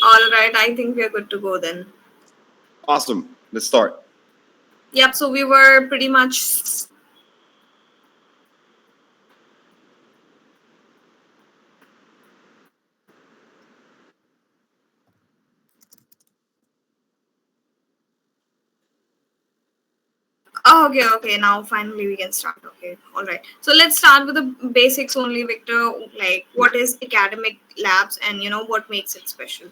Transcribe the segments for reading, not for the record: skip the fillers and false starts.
All right, I think we are good to go then. Awesome. Let's start. Yep, so we were pretty much. Oh, okay. Now finally we can start. Okay, all right. So let's start with the basics only, Victor. Like, what is Academic Labs, and what makes it special?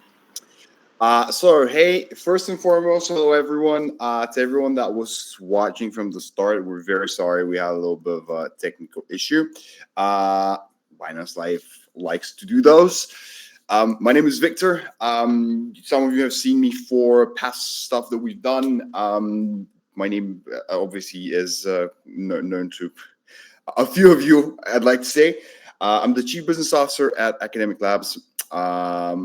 So hey, first and foremost, hello everyone. To everyone that was watching from the start, we're very sorry we had a little bit of a technical issue. Uh, Binance Live likes to do those. My name is Victor. Some of you have seen me for past stuff that we've done. My name obviously is known to a few of you, I'd like to say. I'm the Chief Business Officer at Academic Labs.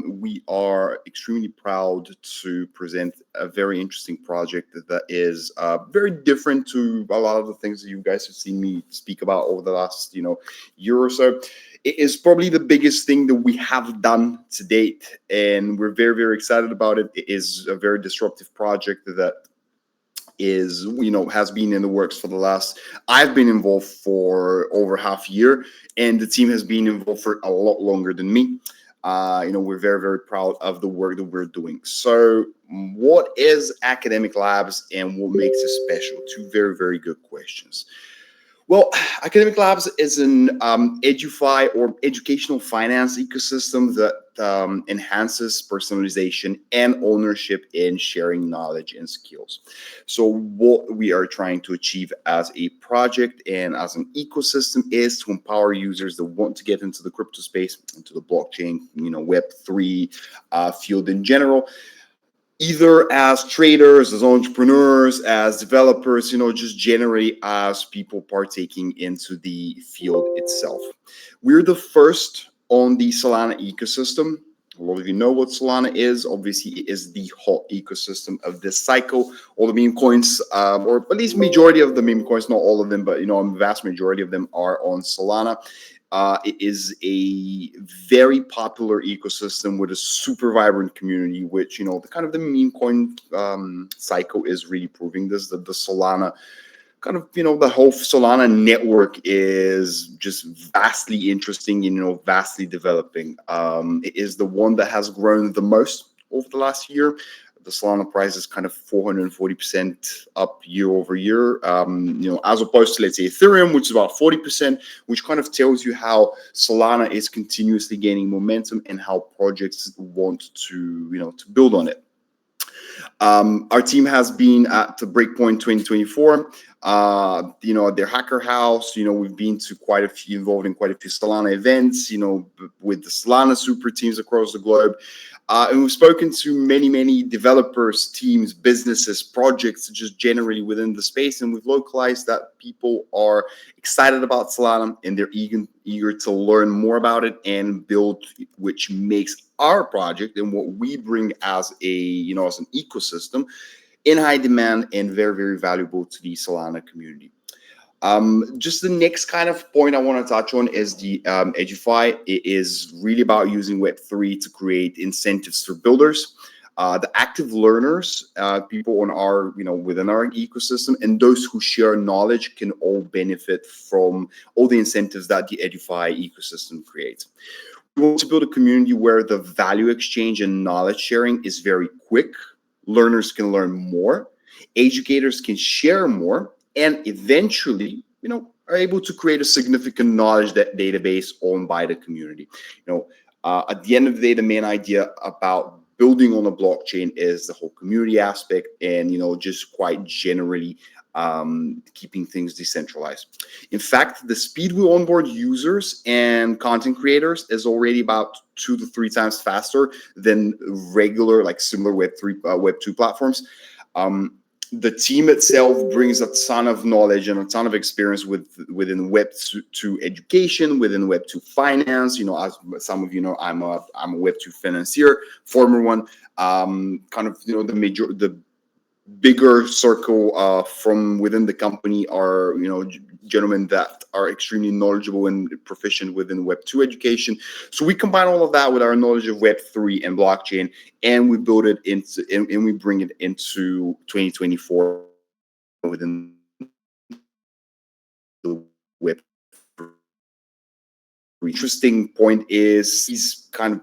We are extremely proud to present a very interesting project that is very different to a lot of the things that you guys have seen me speak about over the last, year or so. It is probably the biggest thing that we have done to date, and we're very, very excited about it. It is a very disruptive project that is has been in the works for the last, I've been involved for over half a year, and the team has been involved for a lot longer than me. We're very, very proud of the work that we're doing. So what is Academic Labs and what makes it special? Two very, very good questions. Well, Academic Labs is an edufy or educational finance ecosystem that enhances personalization and ownership in sharing knowledge and skills. So, what we are trying to achieve as a project and as an ecosystem is to empower users that want to get into the crypto space, into the blockchain, Web3 field in general, either as traders, as entrepreneurs, as developers, just generally as people partaking into the field itself. We're the first on the Solana ecosystem. A lot of you know what Solana is. Obviously, it is the hot ecosystem of this cycle. All the meme coins, or at least majority of the meme coins, not all of them, but a vast majority of them are on Solana. It is a very popular ecosystem with a super vibrant community, which the kind of the meme coin cycle is really proving this. That the Solana kind of the whole Solana network is just vastly interesting, vastly developing. It is the one that has grown the most over the last year. The Solana price is kind of 440% up year over year, as opposed to, let's say, Ethereum, which is about 40%, which kind of tells you how Solana is continuously gaining momentum and how projects want to build on it. Our team has been at the Breakpoint 2024, their hacker house. We've been to involved in quite a few Solana events, with the Solana super teams across the globe. And we've spoken to many developers, teams, businesses, projects, just generally within the space. And we've localized that people are excited about Solana and they're eager to learn more about it and build, which makes our project and what we bring as as an ecosystem in high demand and very, very valuable to the Solana community. Just the next kind of point I want to touch on is the Edufy. It is really about using Web3 to create incentives for builders, the active learners, people on our, within our ecosystem, and those who share knowledge can all benefit from all the incentives that the Edufy ecosystem creates. We want to build a community where the value exchange and knowledge sharing is very quick. Learners can learn more, educators can share more, and eventually, are able to create a significant knowledge database owned by the community. At the end of the day, the main idea about building on a blockchain is the whole community aspect and, just quite generally keeping things decentralized. In fact, the speed we onboard users and content creators is already about 2 to 3 times faster than regular, like similar Web2 platforms. The team itself brings a ton of knowledge and a ton of experience within Web2 education, within Web2 finance. As some of you know, I'm a Web2 financier, former one. The bigger circle from within the company are, gentlemen that are extremely knowledgeable and proficient within Web2 education. So we combine all of that with our knowledge of Web3 and blockchain, and we build it into, and we bring it into 2024 within the Web3. Interesting point is these kind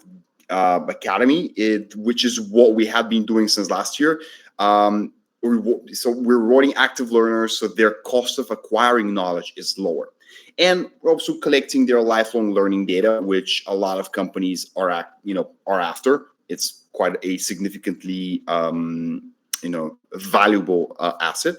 of academy, which is what we have been doing since last year. So we're rewarding active learners, so their cost of acquiring knowledge is lower, and we're also collecting their lifelong learning data, which a lot of companies are after. It's quite a significantly valuable asset,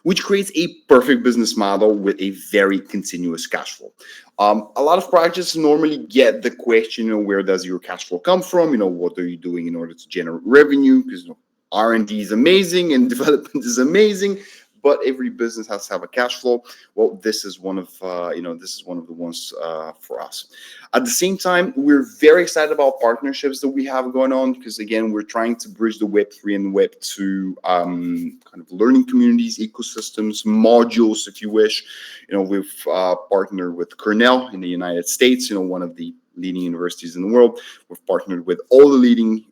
which creates a perfect business model with a very continuous cash flow. A lot of projects normally get the question, where does your cash flow come from? What are you doing in order to generate revenue? Because R&D is amazing and development is amazing, but every business has to have a cash flow. Well, this is one of the ones for us. At the same time, we're very excited about partnerships that we have going on, because again, we're trying to bridge the Web3 and Web2 kind of learning communities, ecosystems, modules, if you wish. We've partnered with Cornell in the United States, one of the leading universities in the world. We've partnered with all the leading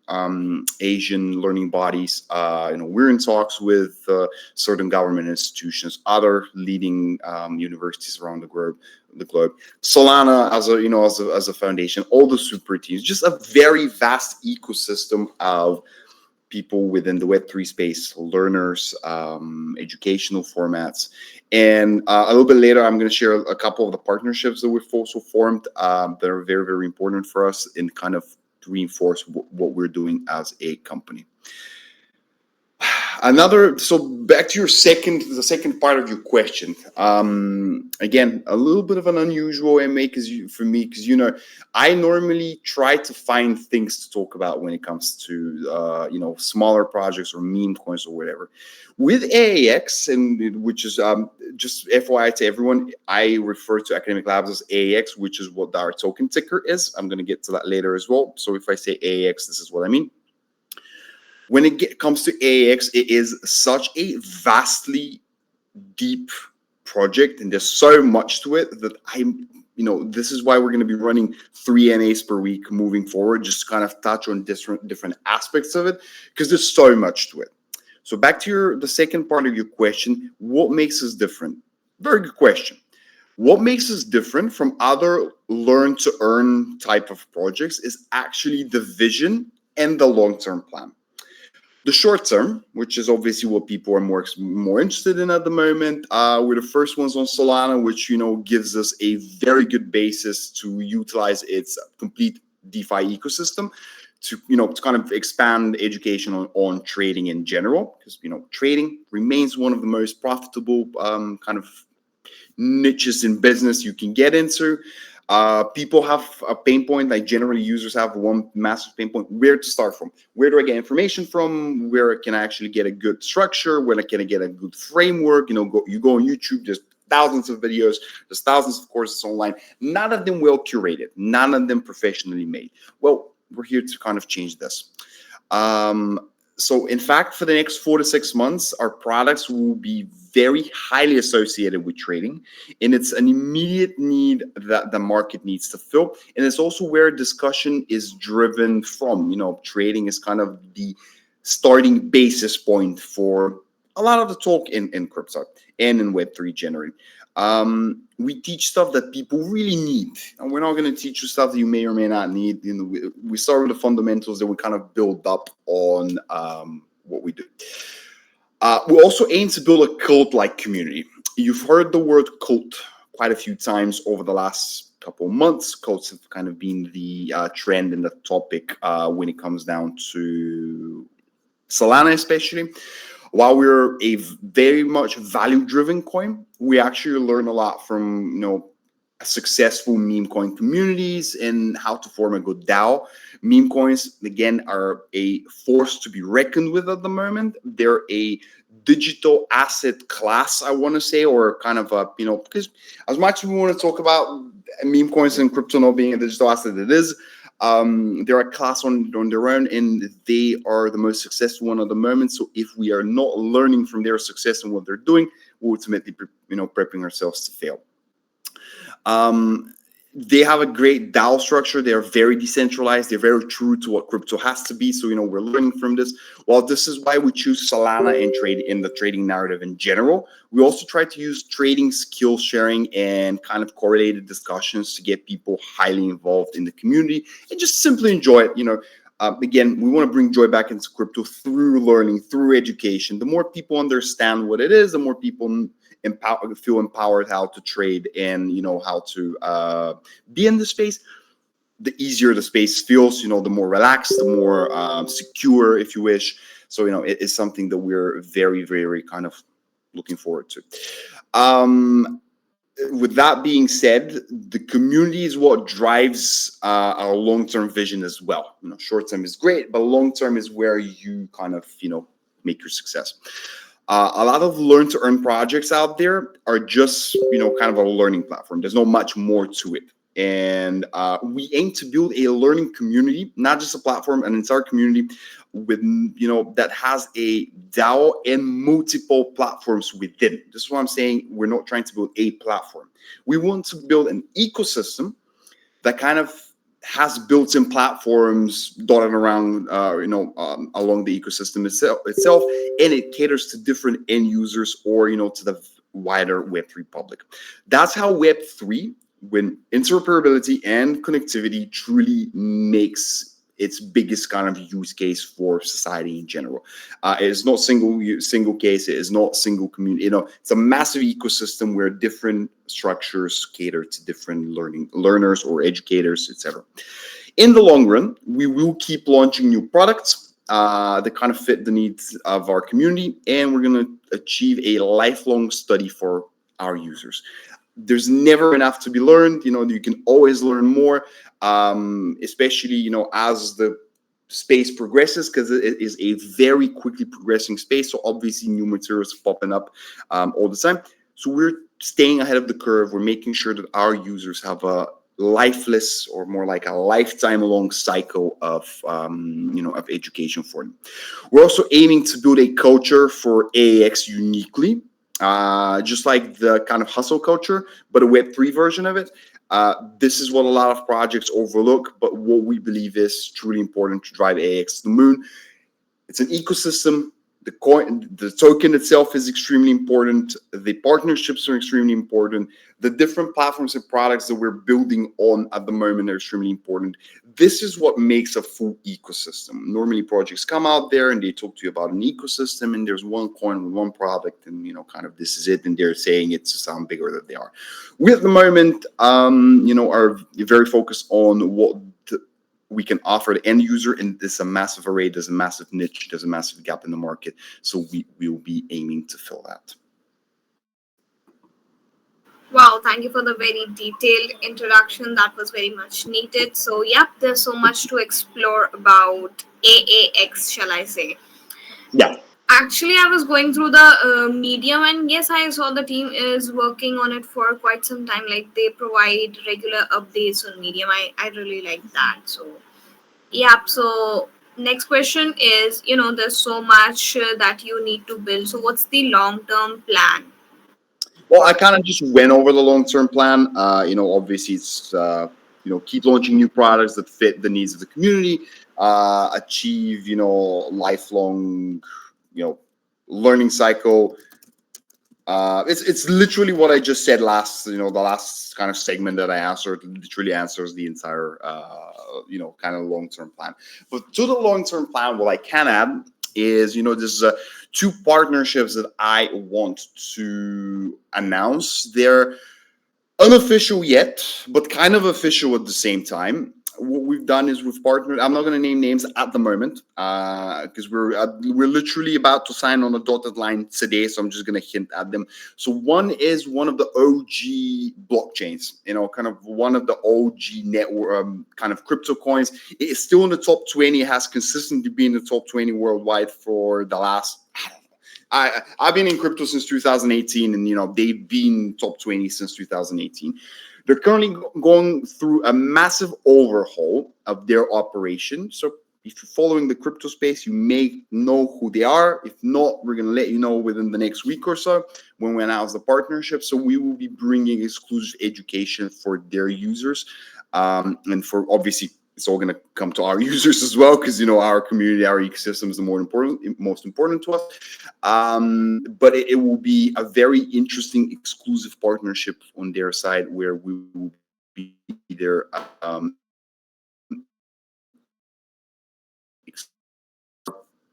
Asian learning bodies. We're in talks with certain government institutions, other leading universities around the globe. Solana as a foundation, all the super teams, just a very vast ecosystem of people within the Web3 space, learners, educational formats. And a little bit later, I'm going to share a couple of the partnerships that we've also formed that are very, very important for us and kind of to reinforce what we're doing as a company. So back to the second part of your question. Again, a little bit of an unusual MA for me, because I normally try to find things to talk about when it comes to smaller projects or meme coins or whatever. With AAX, and which is just FYI to everyone, I refer to Acadmic Labs as AAX, which is what our token ticker is. I'm going to get to that later as well. So if I say AAX, this is what I mean. When it comes to AAX, it is such a vastly deep project, and there's so much to it that this is why we're going to be running 3 MAs per week moving forward, just to kind of touch on different aspects of it, because there's so much to it. So back to the second part of your question, what makes us different? Very good question. What makes us different from other learn to earn type of projects is actually the vision and the long-term plan. The short term, which is obviously what people are more interested in at the moment, we're the first ones on Solana, which gives us a very good basis to utilize its complete DeFi ecosystem to kind of expand education on trading in general, because trading remains one of the most profitable kind of niches in business you can get into. People have a pain point, like generally users have one massive pain point: where to start from, where do I get information from, where can I actually get a good structure, where can I get a good framework. You go on YouTube, there's thousands of videos, there's thousands of courses online, none of them well curated, none of them professionally made. Well, we're here to kind of change this. So in fact, for the next 4 to 6 months, our products will be very highly associated with trading, and it's an immediate need that the market needs to fill. And it's also where discussion is driven from. Trading is kind of the starting basis point for a lot of the talk in crypto and in Web3 generally. We teach stuff that people really need, and we're not going to teach you stuff that you may or may not need. We start with the fundamentals, that we kind of build up on what we do. We also aim to build a cult-like community. You've heard the word cult quite a few times over the last couple of months. Cults have kind of been the trend and the topic when it comes down to Solana, especially. While we're a very much value-driven coin, we actually learn a lot from successful meme coin communities and how to form a good DAO. Meme coins, again, are a force to be reckoned with at the moment. They're a digital asset class, I want to say, or kind of a, because as much as we want to talk about meme coins and crypto not being a digital asset, it is. They're a class on their own, and they are the most successful one at the moment. So if we are not learning from their success and what they're doing, we're ultimately, prepping ourselves to fail. They have a great DAO structure. They are very decentralized. They're very true to what crypto has to be. So, we're learning from this. Well, this is why we choose Solana and trade in the trading narrative in general. We also try to use trading skill sharing and kind of correlated discussions to get people highly involved in the community and just simply enjoy it. Again, we want to bring joy back into crypto through learning, through education. The more people understand what it is, the more people feel empowered how to trade and how to be in the space. The easier the space feels, the more relaxed, the more secure, if you wish. So it is something that we're very, very kind of looking forward to. With that being said, the community is what drives our long-term vision as well. Short-term is great, but long-term is where you kind of make your success. A lot of learn to earn projects out there are just kind of a learning platform. There's not much more to it, and we aim to build a learning community, not just a platform, an entire community with that has a DAO and multiple platforms within. This is what I'm saying. We're not trying to build a platform. We want to build an ecosystem that kind of has built-in platforms dotted around, along the ecosystem itself, and it caters to different end users or, to the wider Web3 public. That's how Web3, when interoperability and connectivity truly makes its biggest kind of use case for society in general. It is not single case. It is not single community. It's a massive ecosystem where different structures cater to different learners or educators, etc. In the long run, we will keep launching new products that kind of fit the needs of our community, and we're going to achieve a lifelong study for our users. There's never enough to be learned. You can always learn more, especially, as the space progresses, because it is a very quickly progressing space. So obviously new materials popping up all the time. So we're staying ahead of the curve. We're making sure that our users have a lifeless or more like a lifetime long cycle of of education for them. We're also aiming to build a culture for AAX uniquely, just like the kind of hustle culture, but a Web3 version of it. This is what a lot of projects overlook, but what we believe is truly important to drive AAX to the moon. It's an ecosystem. The token itself is extremely important. The partnerships are extremely important. The different platforms and products that we're building on at the moment are extremely important. This is what makes a full ecosystem. Normally projects come out there and they talk to you about an ecosystem, and there's one coin with one product, and kind of this is it, and they're saying it to sound bigger than they are. We at the moment are very focused on what we can offer the end user, and there's a massive array, there's a massive niche, there's a massive gap in the market. So we will be aiming to fill that. Wow, thank you for the very detailed introduction. That was very much needed. So, yep, there's so much to explore about AAX, shall I say. Yeah. Actually, I was going through the medium, and yes, I saw the team is working on it for quite some time. Like, they provide regular updates on medium. I really like that. So, yeah. So, next question is, there's so much that you need to build. So, what's the long-term plan? Well, I kind of just went over the long-term plan. Obviously it's, keep launching new products that fit the needs of the community, achieve, lifelong, learning cycle. It's literally what I just said last, the last kind of segment that I answered literally answers the entire, kind of long-term plan. But to the long-term plan, what I can add is, there's two partnerships that I want to announce. They're unofficial yet, but kind of official at the same time. What we've done is we've partnered. I'm not going to name names at the moment because we're literally about to sign on a dotted line today. So I'm just going to hint at them. So one is one of the OG blockchains, kind of one of the OG network kind of crypto coins. It is still in the top 20. It has consistently been in the top 20 worldwide for the last. I've been in crypto since 2018, and they've been top 20 since 2018. They're currently going through a massive overhaul of their operation. So if you're following the crypto space, you may know who they are. If not, we're going to let you know within the next week or so when we announce the partnership. So we will be bringing exclusive education for their users. And for obviously, it's all going to come to our users as well, because our community, our ecosystem is the most important to us. But it will be a very interesting exclusive partnership on their side, where we will be their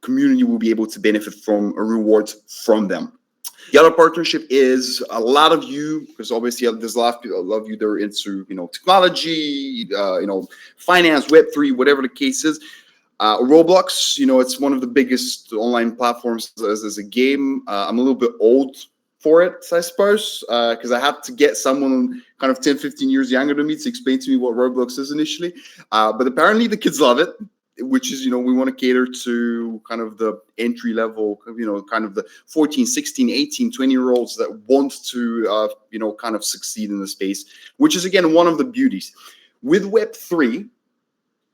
community will be able to benefit from rewards from them. The other partnership is a lot of you, because obviously there's a lot of people, a lot of you that are into technology, finance, Web3, whatever the case is. Roblox, it's one of the biggest online platforms as a game. I'm a little bit old for it, I suppose, because I had to get someone kind of 10, 15 years younger than me to explain to me what Roblox is initially. But apparently the kids love it, which is, we want to cater to kind of the entry level, kind of the 14, 16, 18, 20-year-olds that want to, kind of succeed in the space, which is, again, one of the beauties. With Web3,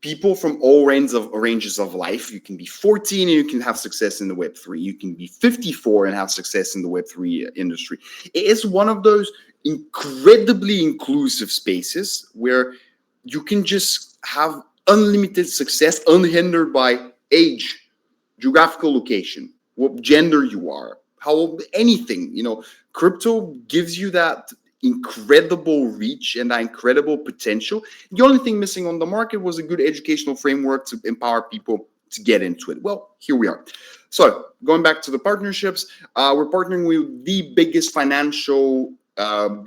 people from all ranges of life. You can be 14 and you can have success in the Web3. You can be 54 and have success in the Web3 industry. It is one of those incredibly inclusive spaces where you can just have unlimited success, unhindered by age, geographical location, what gender you are, how anything. Crypto gives you that incredible reach and that incredible potential. The only thing missing on the market was a good educational framework to empower people to get into it. Well, here we are. So going back to the partnerships, we're partnering with the biggest financial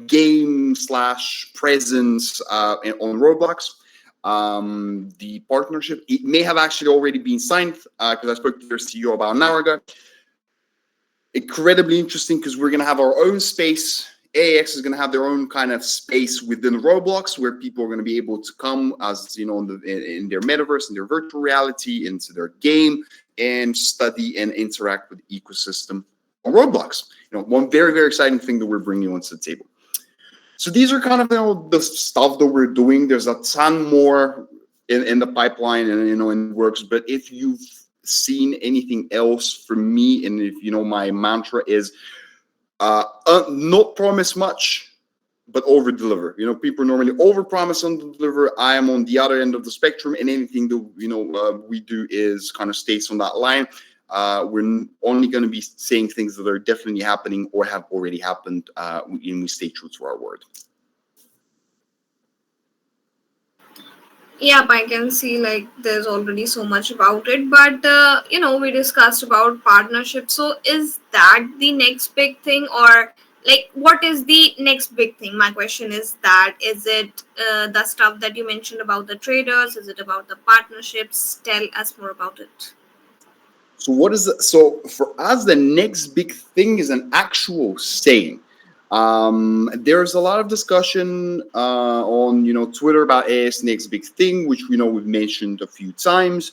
game / presence on Roblox. The partnership, it may have actually already been signed, because I spoke to their CEO about an hour ago. Incredibly interesting, because we're going to have our own space. AX is going to have their own kind of space within Roblox, where people are going to be able to come as, in their metaverse, in their virtual reality, into their game, and study and interact with the ecosystem on Roblox. One very, very exciting thing that we're bringing onto the table. So these are kind of the stuff that we're doing. There's a ton more in the pipeline and in the works. But if you've seen anything else from me, and if my mantra is not promise much, but over deliver. People normally over promise and deliver. I am on the other end of the spectrum, and anything that we do is kind of stays on that line. We're only going to be saying things that are definitely happening or have already happened, and we stay true to our word. Yeah, I can see like there's already so much about it, but we discussed about partnership. So is that the next big thing, or like what is the next big thing? My question is that, is it the stuff that you mentioned about the traders? Is it about the partnerships? Tell us more about it. So what is it? So for us, the next big thing is an actual saying. There's a lot of discussion on Twitter about AS next big thing, which we've mentioned a few times.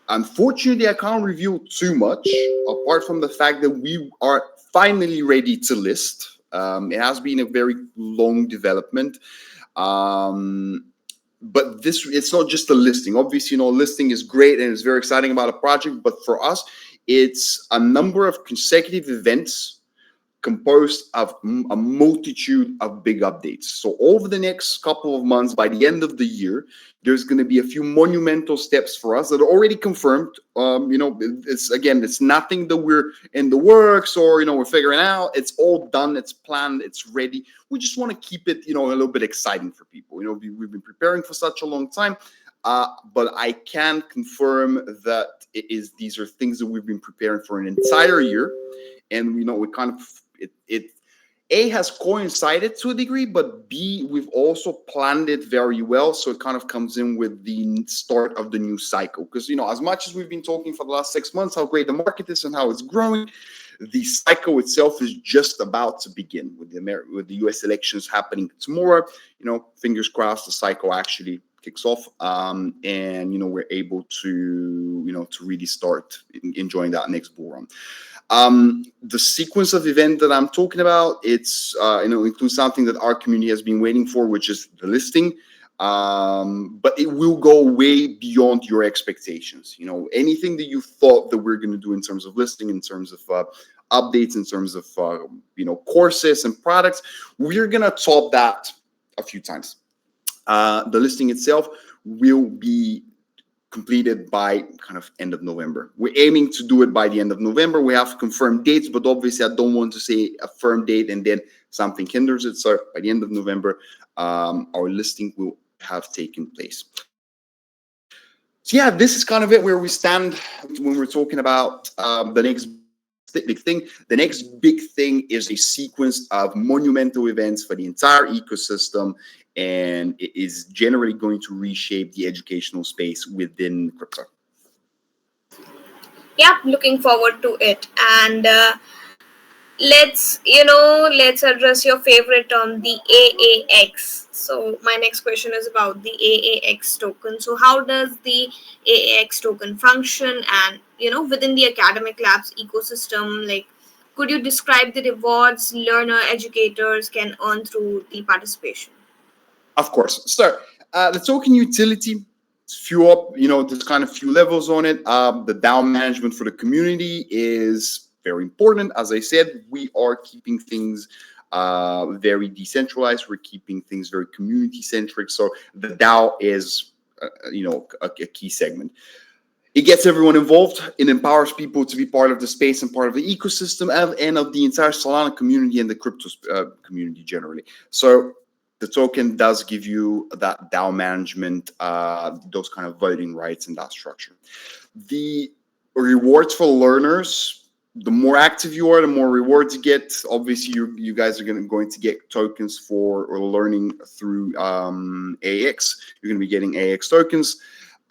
Unfortunately, I can't reveal too much, apart from the fact that we are finally ready to list. It has been a very long development. But it's not just a listing. Obviously, listing is great and it's very exciting about a project. But for us, it's a number of consecutive events composed of a multitude of big updates. So over the next couple of months, by the end of the year, there's going to be a few monumental steps for us that are already confirmed. It's nothing that we're in the works or we're figuring out. It's all done. It's planned. It's ready. We just want to keep it a little bit exciting for people. We've been preparing for such a long time, but I can confirm that these are things that we've been preparing for an entire year, and we kind of. It A has coincided to a degree, but B, we've also planned it very well. So it kind of comes in with the start of the new cycle. Because, as much as we've been talking for the last 6 months, how great the market is and how it's growing, the cycle itself is just about to begin with the US elections happening tomorrow. Fingers crossed the cycle actually kicks off, and we're able to to really start enjoying that next bull run. The sequence of event that I'm talking about, it's includes something that our community has been waiting for, which is the listing. But it will go way beyond your expectations. Anything that you thought that we're going to do in terms of listing, in terms of updates, in terms of courses and products, we're going to top that a few times. The listing itself will be completed by kind of end of November. We're aiming to do it by the end of November. We have confirmed dates, but obviously I don't want to say a firm date and then something hinders it. So by the end of November, our listing will have taken place. So yeah, this is kind of it where we stand when we're talking about the next big thing. The next big thing is a sequence of monumental events for the entire ecosystem, and it is generally going to reshape the educational space within crypto. Yeah, looking forward to it. And let's address your favorite term, the AAX. So my next question is about the AAX token. So how does the AAX token function, and within the academic labs ecosystem, like, could you describe the rewards educators can earn through the participation? Of course. So the token utility, few up, there's kind of few levels on it. The DAO management for the community is very important. As I said, we are keeping things very decentralized. We're keeping things very community centric. So the DAO is, a key segment. It gets everyone involved. It empowers people to be part of the space and part of the ecosystem and of the entire Solana community and the crypto community generally. So the token does give you that DAO management, those kind of voting rights and that structure. The rewards for learners, the more active you are, the more rewards you get. Obviously, you guys are going to get tokens for learning through AX. You're going to be getting AX tokens.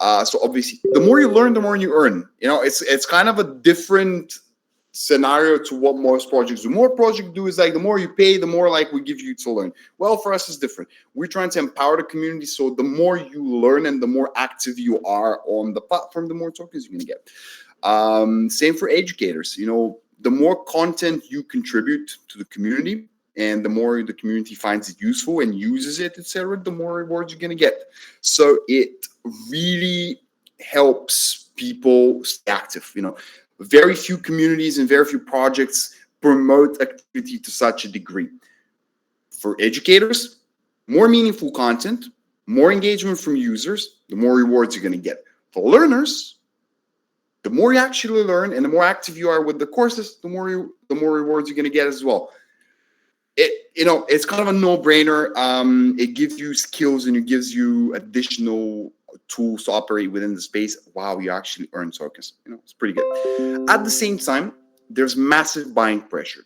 So obviously, the more you learn, the more you earn. It's kind of a different scenario to what most projects do. More projects do is like the more you pay, the more like we give you to learn. Well, for us, it's different. We're trying to empower the community, so the more you learn and the more active you are on the platform, the more tokens you're gonna get. Same for educators. The more content you contribute to the community, and the more the community finds it useful and uses it, etc., the more rewards you're gonna get. So it really helps people stay active. Very few communities and very few projects promote activity to such a degree. For educators, more meaningful content, more engagement from users, the more rewards you're going to get. For learners, the more you actually learn and the more active you are with the courses, the more rewards you're going to get as well. It's kind of a no-brainer. It gives you skills and it gives you additional tools to operate within the space while you actually earn tokens. It's pretty good. At the same time, there's massive buying pressure.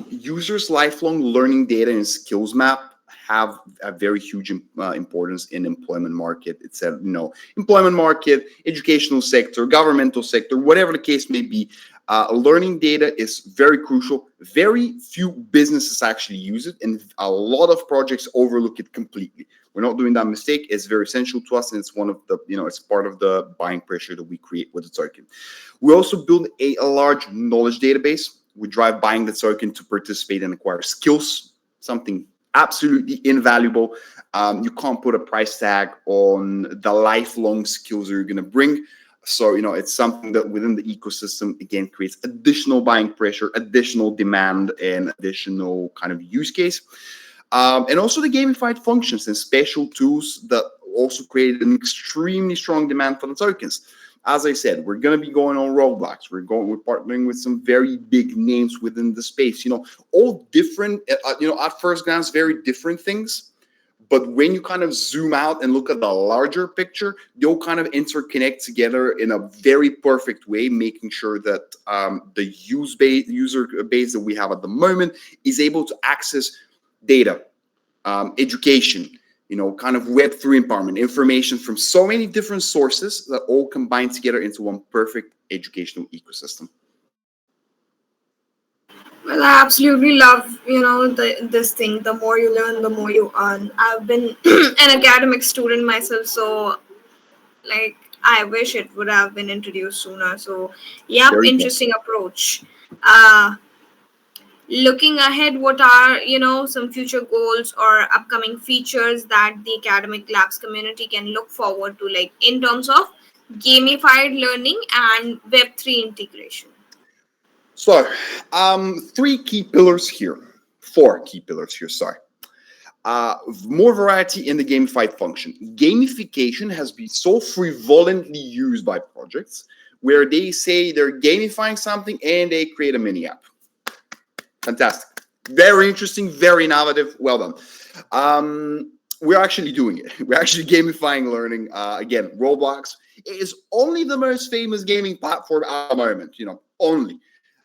Users' lifelong learning data and skills map have a very huge importance in employment market. It's employment market, educational sector, governmental sector, whatever the case may be. Learning data is very crucial. Very few businesses actually use it, and a lot of projects overlook it completely. We're not doing that mistake. It's very essential to us, and it's one of the, it's part of the buying pressure that we create with the token. We also build a large knowledge database. We drive buying the token to participate and acquire skills, something absolutely invaluable. You can't put a price tag on the lifelong skills that you're going to bring. So, it's something that within the ecosystem, again, creates additional buying pressure, additional demand, and additional kind of use case. And also the gamified functions and special tools that also create an extremely strong demand for the tokens. As I said, we're going to be going on roadblocks. We're partnering with some very big names within the space. All different, at first glance, very different things. But when you kind of zoom out and look at the larger picture, they'll kind of interconnect together in a very perfect way, making sure that the user base that we have at the moment is able to access data, education, kind of Web3 empowerment, information from so many different sources that all combine together into one perfect educational ecosystem. Well, I absolutely love, this thing. The more you learn, the more you earn. I've been an academic student myself, so like I wish it would have been introduced sooner. So, yep, There you go. interesting approach. Uh, Looking ahead, what are some future goals or upcoming features that the academic labs community can look forward to, like in terms of gamified learning and Web3 integration? So, three key pillars here, four key pillars here. Sorry. More variety in the gamified function. Gamification has been so frivolently used by projects where they say they're gamifying something and they create a mini app. Fantastic. Very interesting, very innovative. Well done. We're actually doing it. We're actually gamifying learning. Again, Roblox is only the most famous gaming platform at the moment, only.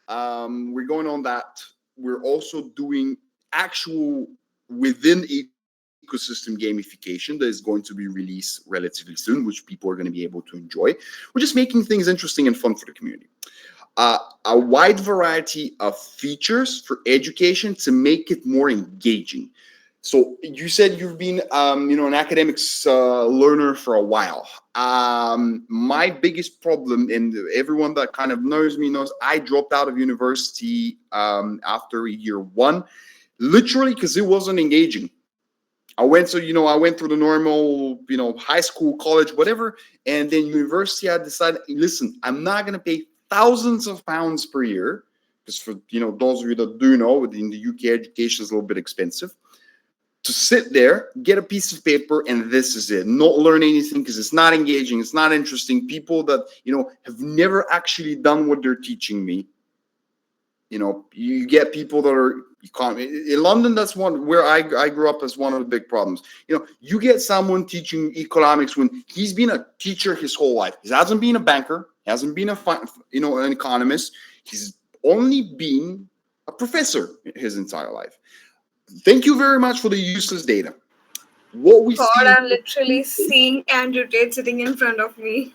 We're going on that. We're also doing actual within ecosystem gamification that is going to be released relatively soon, which people are going to be able to enjoy. We're just making things interesting and fun for the community. A wide variety of features for education to make it more engaging. So you said you've been, an academics learner for a while. My biggest problem, and everyone that kind of knows me knows, I dropped out of university after year one, literally because it wasn't engaging. I went through the normal, high school, college, whatever, and then university. I decided, listen, I'm not gonna pay thousands of pounds per year, because for those of you that do know, in the UK, education is a little bit expensive. To sit there, get a piece of paper, and this is it. Not learn anything because it's not engaging, it's not interesting. People that have never actually done what they're teaching me. You get people that are, you can't, in London, that's one where I grew up, as one of the big problems. You get someone teaching economics when he's been a teacher his whole life. He hasn't been a banker, hasn't been an economist. He's only been a professor his entire life. Thank you very much for the useless data. What we God, see, I'm literally seeing Andrew Tate sitting in front of me.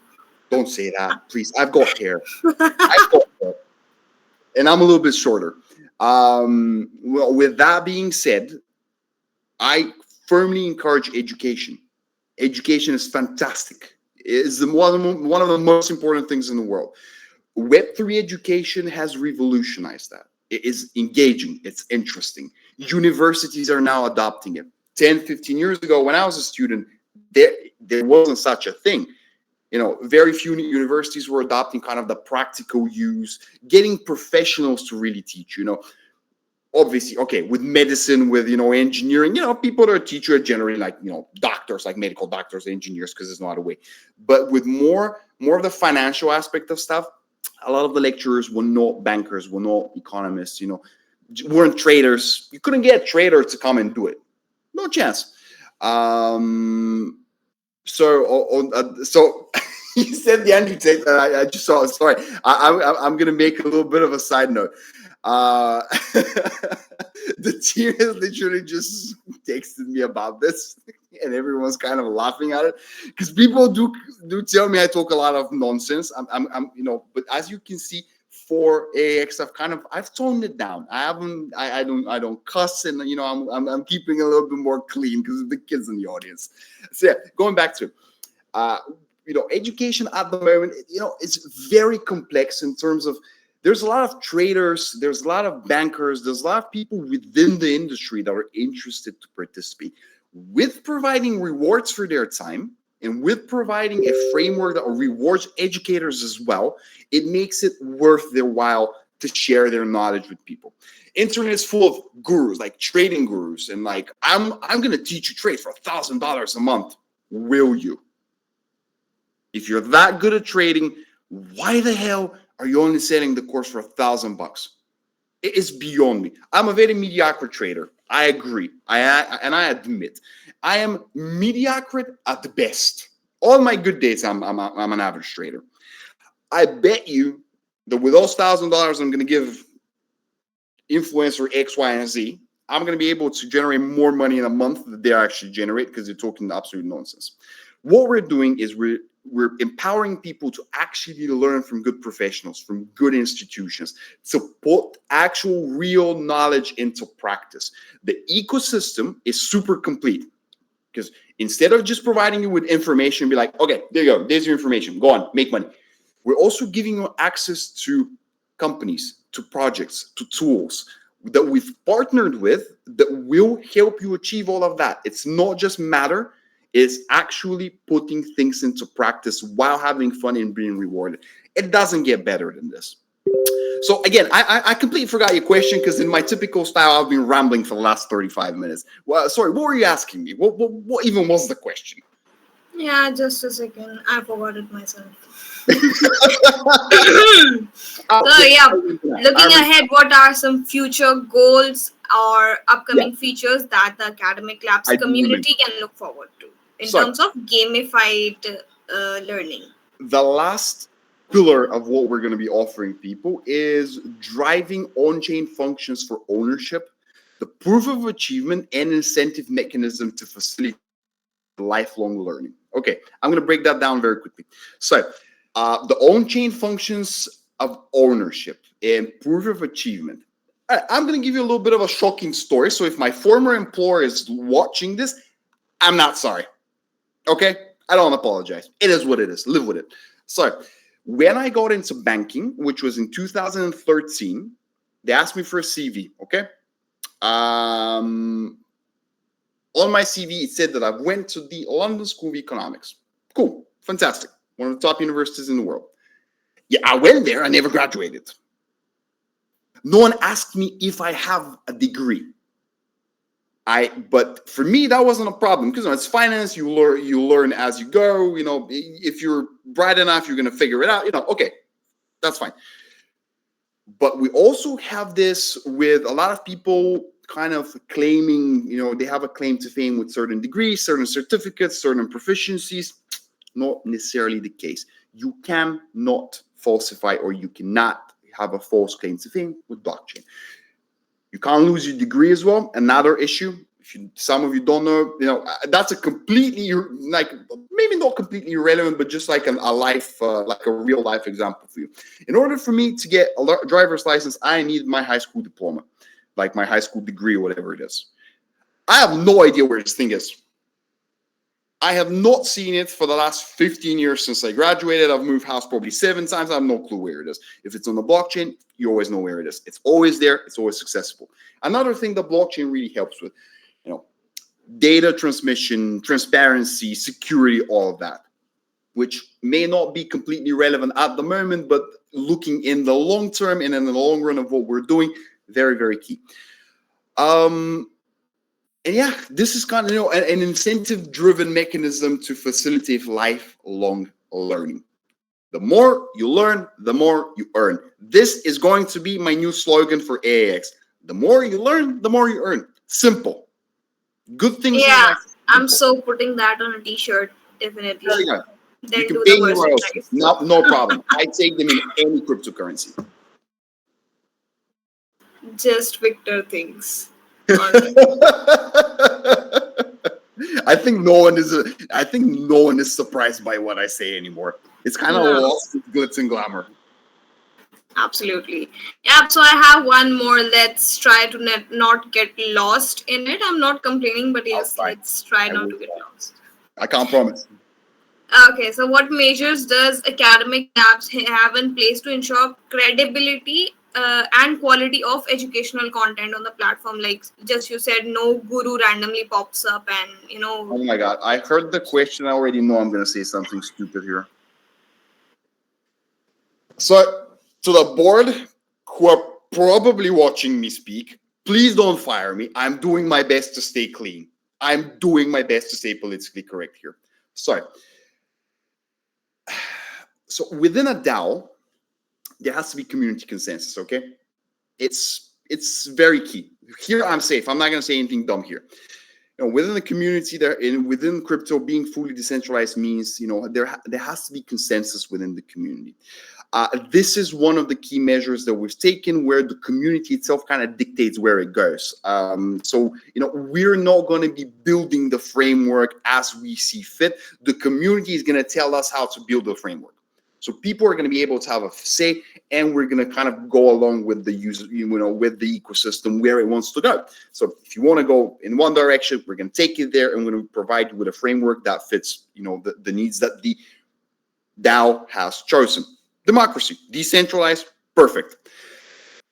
don't say that, please. I've got hair. I've got hair. And I'm a little bit shorter. Well, with that being said, I firmly encourage education. Education is fantastic. It is one of the most important things in the world. Web3 education has revolutionized that. It is engaging. It's interesting. Universities are now adopting it. 10, 15 years ago, when I was a student, there wasn't such a thing. Very few universities were adopting kind of the practical use, getting professionals to really teach. Obviously, okay, with medicine, with engineering, people that are teachers are generally like doctors, like medical doctors, engineers, because there's not a way. But with more of the financial aspect of stuff, a lot of the lecturers were not bankers, were not economists, weren't traders. You couldn't get a trader to come and do it. No chance. So you said the Andrew Tate. I just saw. Sorry, I'm gonna make a little bit of a side note. Uh, the team has literally just texted me about this, and everyone's kind of laughing at it because people do tell me I talk a lot of nonsense. But as you can see, for AX, I've toned it down. I don't cuss, and I'm keeping a little bit more clean because of the kids in the audience. So yeah, going back to uh, education at the moment, it's very complex in terms of there's a lot of traders, there's a lot of bankers, there's a lot of people within the industry that are interested to participate. With providing rewards for their time and with providing a framework that rewards educators as well, it makes it worth their while to share their knowledge with people. Internet is full of gurus, like trading gurus, and like I'm gonna teach you trade for $1,000 a month. Will you? If you're that good at trading, why the hell are you only selling the course for $1,000? It is beyond me. I'm a very mediocre trader. I agree. I admit I am mediocre at the best. All my good days, I'm an average trader. I bet you that with those $1,000 I'm going to give influencer X, Y, and Z, I'm going to be able to generate more money in a month than they actually generate because they're talking absolute nonsense. What we're doing is we're we're empowering people to actually learn from good professionals, from good institutions, to put actual real knowledge into practice. The ecosystem is super complete because instead of just providing you with information, be like, okay, there you go, there's your information, go on, make money. We're also giving you access to companies, to projects, to tools that we've partnered with that will help you achieve all of that. It's not just matter, it's actually putting things into practice while having fun and being rewarded. It doesn't get better than this. So again, I completely forgot your question because in my typical style, I've been rambling for the last 35 minutes. Well, sorry, what were you asking me? What even was the question? Yeah, just a second. I forgot it myself. So yeah, looking ahead, what are some future goals or upcoming features that the Academic Labs community can look forward to in terms of gamified learning? The last pillar of what we're going to be offering people is driving on-chain functions for ownership, the proof of achievement, and incentive mechanism to facilitate lifelong learning. Okay, I'm going to break that down very quickly. So, the on-chain functions of ownership and proof of achievement. I'm going to give you a little bit of a shocking story. So, if my former employer is watching this, I'm not sorry. Okay, I don't apologize. It is what it is. Live with it. So, when I got into banking, which was in 2013, they asked me for a CV. Okay. On my CV, it said that I went to the London School of Economics. Cool. Fantastic. One of the top universities in the world. Yeah, I went there. I never graduated. No one asked me if I have a degree. But for me, that wasn't a problem because it's finance. You learn as you go. If you're bright enough, you're going to figure it out. Okay, that's fine. But we also have this with a lot of people kind of claiming, they have a claim to fame with certain degrees, certain certificates, certain proficiencies. Not necessarily the case. You cannot falsify or you cannot have a false claim to fame with blockchain. You can't lose your degree as well. Another issue, some of you don't know, that's a completely, maybe not completely irrelevant, but just like a life, like a real life example for you. In order for me to get a driver's license, I need my high school diploma, like my high school degree or whatever it is. I have no idea where this thing is. I have not seen it for the last 15 years since I graduated. I've moved house probably 7 times. I have no clue where it is. If it's on the blockchain, you always know where it is. It's always there. It's always accessible. Another thing that blockchain really helps with, data transmission, transparency, security, all of that, which may not be completely relevant at the moment, but looking in the long term and in the long run of what we're doing, very, very key. And yeah, this is kind of an incentive-driven mechanism to facilitate lifelong learning. The more you learn, the more you earn. This is going to be my new slogan for AAX. The more you learn, the more you earn. Simple. Good things. Yeah, I'm so putting that on a T-shirt. Definitely. There you go. You can pay me royalties. No problem. I take them in any cryptocurrency. Just Victor thinks. I think no one is surprised by what I say anymore. It's kind of lost its glitz and glamour. Absolutely. Yeah, so I have one more. Let's try to not get lost in it. I'm not complaining, but yes, let's try not to get lost. I can't promise. Okay, so what measures does Acadmic Labs have in place to ensure credibility and quality of educational content on the platform? Like just you said, no guru randomly pops up and Oh my God, I heard the question. I already know I'm going to say something stupid here. So to the board who are probably watching me speak, please don't fire me. I'm doing my best to stay clean. I'm doing my best to stay politically correct here. So within a DAO, there has to be community consensus, okay? It's very key. Here I'm safe. I'm not going to say anything dumb here. Within the community, within crypto, being fully decentralized means, there has to be consensus within the community. This is one of the key measures that we've taken, where the community itself kind of dictates where it goes. So, we're not going to be building the framework as we see fit. The community is going to tell us how to build the framework. So people are going to be able to have a say, and we're going to kind of go along with the user, with the ecosystem where it wants to go. So if you want to go in one direction, we're going to take it there, and we're going to provide you with a framework that fits, the needs that the DAO has chosen. Democracy, decentralized, perfect.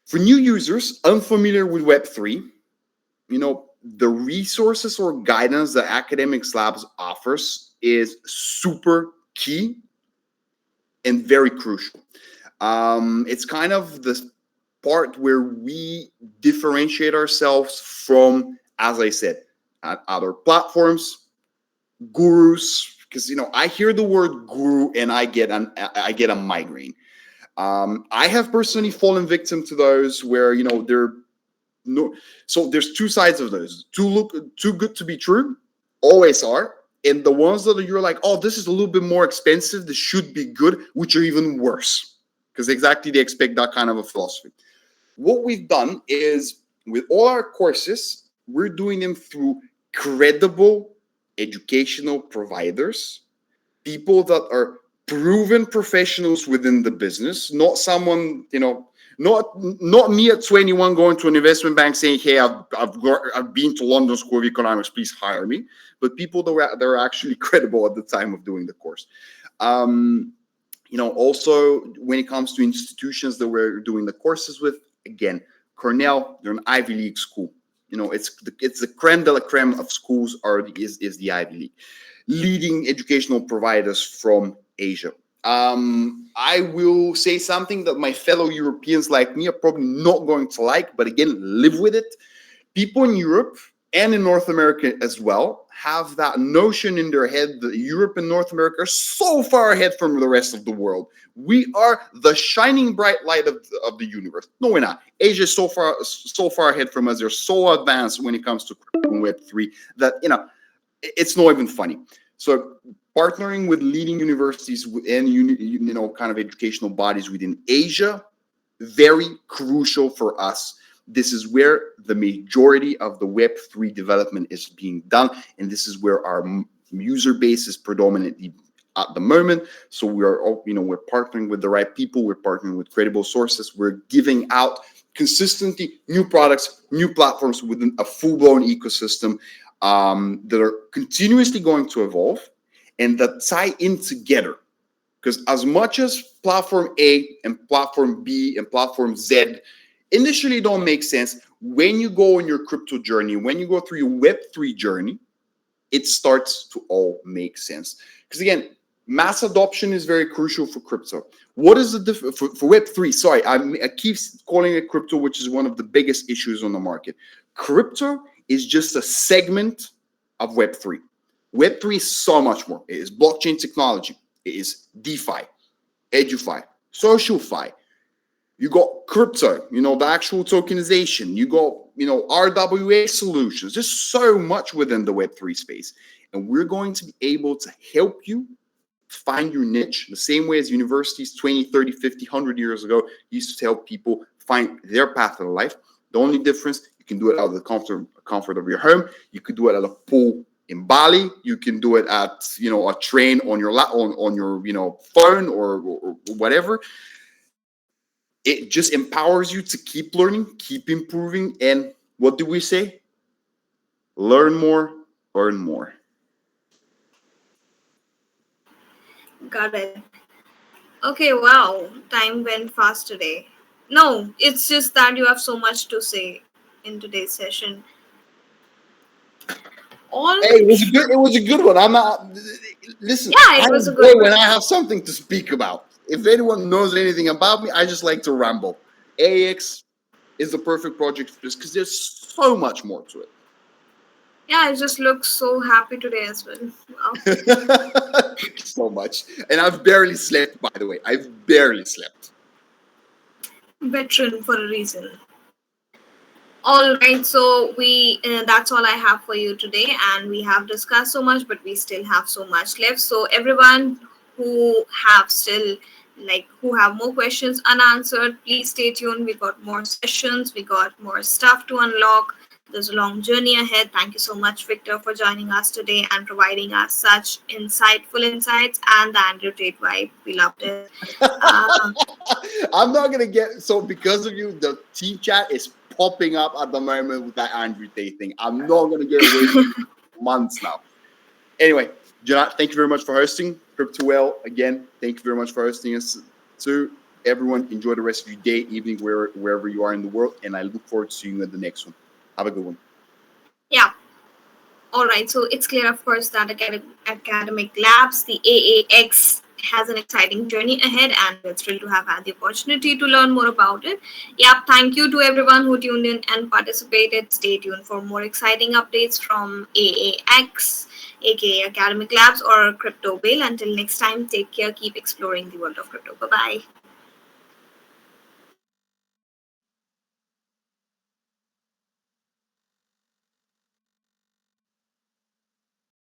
For new users unfamiliar with Web3, the resources or guidance that Academic Labs offers is super key and very crucial. It's kind of the part where we differentiate ourselves from, as I said, other platforms, gurus, because I hear the word guru and I get a migraine. I have personally fallen victim to those where they're no. So there's two sides of those. Too good to be true, always are, and the ones that you're like, oh, this is a little bit more expensive, this should be good, which are even worse, because exactly they expect that kind of a philosophy. What we've done is, with all our courses, we're doing them through credible educational providers, people that are proven professionals within the business, not someone, not me at 21 going to an investment bank saying, hey, I've been to London School of Economics, please hire me, but people that are actually credible at the time of doing the course. Also, when it comes to institutions that we're doing the courses with, again, Cornell, they're an Ivy League school. It's the creme de la creme of schools is the Ivy League. Leading educational providers from Asia. I will say something that my fellow Europeans like me are probably not going to like, but again, live with it. People in Europe and in North America as well have that notion in their head that Europe and North America are so far ahead from the rest of the world. We are the shining bright light of the universe. No, we're not. Asia is so far ahead from us. They're so advanced when it comes to Web3 that it's not even funny. So partnering with leading universities and kind of educational bodies within Asia, very crucial for us. This is where the majority of the Web3 development is being done, and this is where our user base is predominantly at the moment. So we're partnering with the right people, we're partnering with credible sources, we're giving out consistently new products, new platforms within a full-blown ecosystem that are continuously going to evolve and that tie in together. Because as much as platform A and platform B and platform Z initially don't make sense, when you go on your crypto journey, when you go through your Web3 journey, it starts to all make sense. Because again, mass adoption is very crucial for crypto. What is the difference for Web3? Sorry, I keep calling it crypto, which is one of the biggest issues on the market. Crypto is just a segment of Web3. Web3 is so much more. It is blockchain technology. It is DeFi, EduFi, SocialFi. You got crypto, the actual tokenization. You got, RWA solutions. There's so much within the Web3 space. And we're going to be able to help you find your niche the same way as universities 20, 30, 50, 100 years ago used to help people find their path in life. The only difference, you can do it out of the comfort of your home. You could do it at a pool in Bali. You can do it at, a train on your phone or whatever. It just empowers you to keep learning, keep improving, and what do we say? Learn more, earn more. Got it. Okay, wow. Time went fast today. No, it's just that you have so much to say in today's session. All Hey, it was a good one. I'm not. Listen, Yeah, I it was a enjoy good when one. I have something to speak about. If anyone knows anything about me, I just like to ramble. AX is the perfect project for this because there's so much more to it. Yeah, I just look so happy today as well. Wow. Thank you so much. And I've barely slept, by the way. I've barely slept. Veteran for a reason. All right, so we that's all I have for you today, and we have discussed so much, but we still have so much left. So everyone who have still like who have more questions unanswered, please stay tuned. We got more sessions, we got more stuff to unlock. There's a long journey ahead. Thank you so much, Victor, for joining us today and providing us such insightful insights and the Andrew Tate vibe. We loved it. Uh, I'm not gonna get so because of you. The team chat is popping up at the moment with that Andrew Tate thing. I'm not gonna get away from it for months now. Anyway, Jonat, thank you very much for hosting. Crypto again, thank you very much for hosting us too. Everyone, enjoy the rest of your day, evening, wherever you are in the world, and I look forward to seeing you at the next one. Have a good one. yeah. All right, so it's clear, of course, that Academic Labs, the AAX, has an exciting journey ahead, and we're thrilled to have had the opportunity to learn more about it. Yeah, thank you to everyone who tuned in and participated. Stay tuned for more exciting updates from AAX, aka Academic Labs, or Crypto Whale. Until next time, take care, keep exploring the world of crypto. Bye bye.